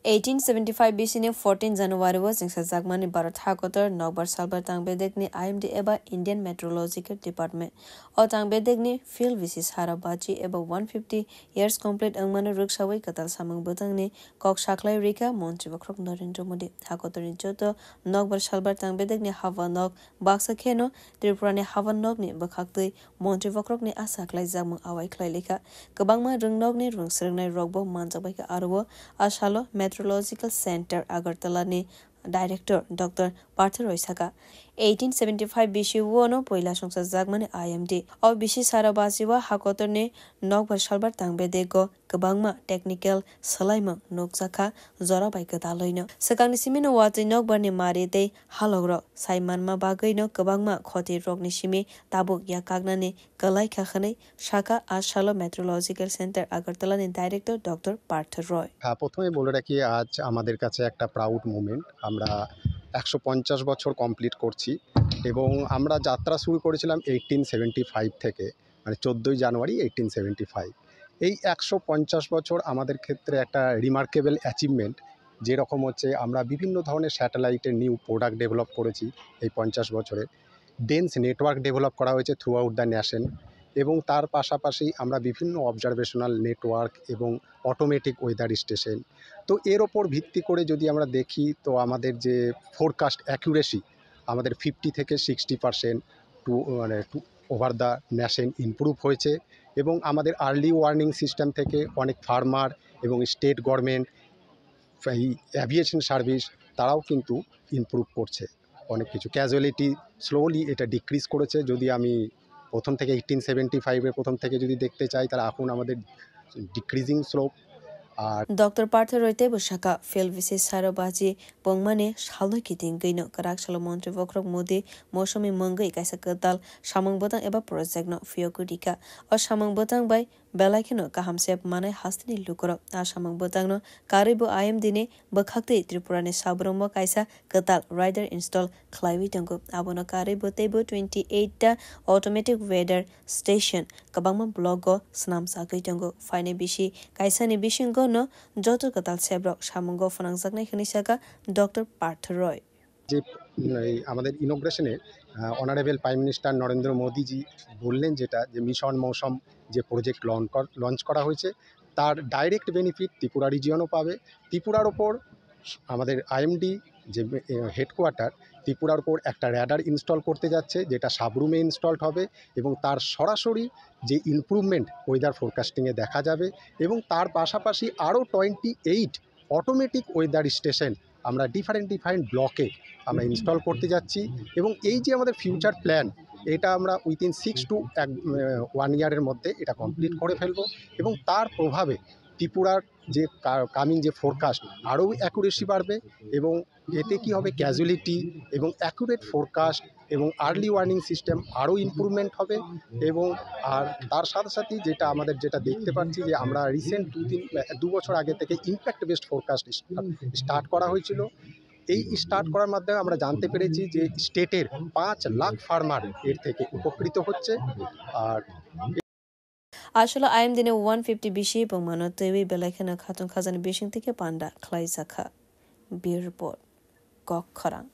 1875 BC 14 January was Jagmani Bharat Hakotar Nogbar Salbar Tangbedekni IMD eba Indian Meteorological Department or Tangbedekni Field Visis Harabachi eba 150 years complete Angmana Ruksawai Katal Samang Butangni Kok Shaklai Rika Monchi Vakrok Narendra Modi Hakotar Joto Nogbar Salbar Tangbedekni Havanok Baksa Keno Tripurani Havanokni Bakakti Monchi Vakrokni Asaklai Zamang Awai Klailika Kabangma Rungnogni Rungsringnai Rogbo Manjabaka Arwo Ashalo Meteorological Center Agartala ni Director Dr. Partha Roy Saka 1875 BC wono poila songsa jagmani IMD o BC Sarabajiwa Hakotor ni Nogbar Salbar Tangbedego kabangma technical salaima nokjaka zora bai kadaloino sakangni simino wati Nogbar ni marite halogro saimanma bagaino kabangma khoti rogni simi tabuk yakagna ni kalai khakhane Shaka Ashalo Meteorological Center Agartala ni Director Dr. Partha Roy প্রথমে বলে রাখি আজ আমাদের কাছে একটা proud moment আমরা 150 বছর complete করছি এবং আমরা যাত্রা শুরু করেছিলাম 1875 থেকে মানে 14 জানুয়ারি 1875 এই 150 বছর আমাদের ক্ষেত্রে একটা রিমার্কেবল অ্যাচিভমেন্ট যেরকম হচ্ছে আমরা বিভিন্ন ধরনের স্যাটেলাইটের নিউ প্রোডাক্ট ডেভেলপ করেছি এই 50 বছরে ডেন্স নেটওয়ার্ক ডেভেলপ করা হয়েছে থ্রু আউট দ্য নেশন এবং তার পাশাপাশি আমরা বিভিন্ন অবজারভেশনাল নেটওয়ার্ক এবং অটোমেটিক ওয়েদার স্টেশন তো এর ওপর ভিত্তি করে যদি আমরা দেখি তো আমাদের যে ফোরকাস্ট অ্যাকুরেসি আমাদের 50 থেকে 60% to over the nation improve হয়েছে এবং আমাদের আর্লি ওয়ার্নিং সিস্টেম থেকে অনেক ফার্মার এবং স্টেট গভর্নমেন্ট এই অ্যাভিয়েশন সার্ভিস তারাও কিন্তু ইমপ্রুভ করছে অনেক কিছু ক্যাজুয়ালিটি স্লোলি এটা ডিক্রিজ করেছে যদি আমি প্রথম থেকে 1875 প্রথম থেকে যদি দেখতে চাই তাহলে এখন আমাদের decreasing slope R Dr. Partha Roy te Bushaka Field Visis Sarabaji Pongmane Shaloi Kiting Gaino Karak Shalomon Vokrok Modi Mosomi Mungai Kaisa Katal Shamang Botang Eba Project no Fiokudika or Shamang Botang by Belakino Kahamsep Mane Hastini Lukoro Ashamang Botang no Karibu IMDine Bakakti Tripurani Sabromo Kaisa Katal Rider Install Clive Tango Abono Karibu Tebo 28 Automatic Weather Station Kabama Blogo Snam Sakai Tango Fine Bishi Kaisa ni Bishingo no Joto Katal Sebrok Shamungo Fanangzakne Khanisaka Dr. Partha Roy যে আমাদের ইনোগ্রেশনে honourable prime minister Narendra মোদীজি বললেন যেটা যে mission মৌসুম যে project launch করা হয়েছে তার ডাইরেক্ট বেনিফিট ত্রিপুরা রিজিয়নও পাবে ত্রিপুরার ওপর আমাদের আইএমডি যে হেডকোয়ার্টার ত্রিপুরার ওপর একটা র্যাডার ইনস্টল করতে যাচ্ছে যেটা সাবরুমে ইনস্টলড হবে এবং তার সরাসরি যে ইমপ্রুভমেন্ট ওয়েদার ফোরকাস্টিংয়ে দেখা যাবে এবং তার পাশাপাশি আরও 28 অটোমেটিক ওয়েদার স্টেশন আমরা ডিফারেন্ট ব্লকে আমরা ইনস্টল করতে যাচ্ছি এবং এই যে আমাদের ফিউচার প্ল্যান এটা আমরা উইথিন 6 to 1 ইয়ারের মধ্যে এটা কমপ্লিট করে ফেলবো এবং তার প্রভাবে ত্রিপুরার যে কামিং যে ফোরকাস্ট আরও অ্যাকুরেসি বাড়বে এবং এতে কি হবে ক্যাজুয়ালিটি এবং অ্যাকুরেট ফোরকাস্ট এবং আর্লি ওয়ার্নিং সিস্টেম আরও ইমপ্রুভমেন্ট হবে এবং আর তার সাথে সাথে যেটা আমাদের যেটা দেখতে পাচ্ছি যে আমরা রিসেন্ট 2 বছর আগে থেকে ইম্প্যাক্ট বেসড ফোরকাস্ট স্টার্ট করা হয়েছিল এই স্টার্ট করার মাধ্যমে আমরা জানতে পেরেছি যে স্টেটের 5 লাখ ফার্মার এর থেকে উপকৃত হচ্ছে আর Asholo IMD ne 150 BC Pongmano Tewi Belakana Khatun Khazan Bishing Tike Panda Klaisaka Beer Report Kok Kharang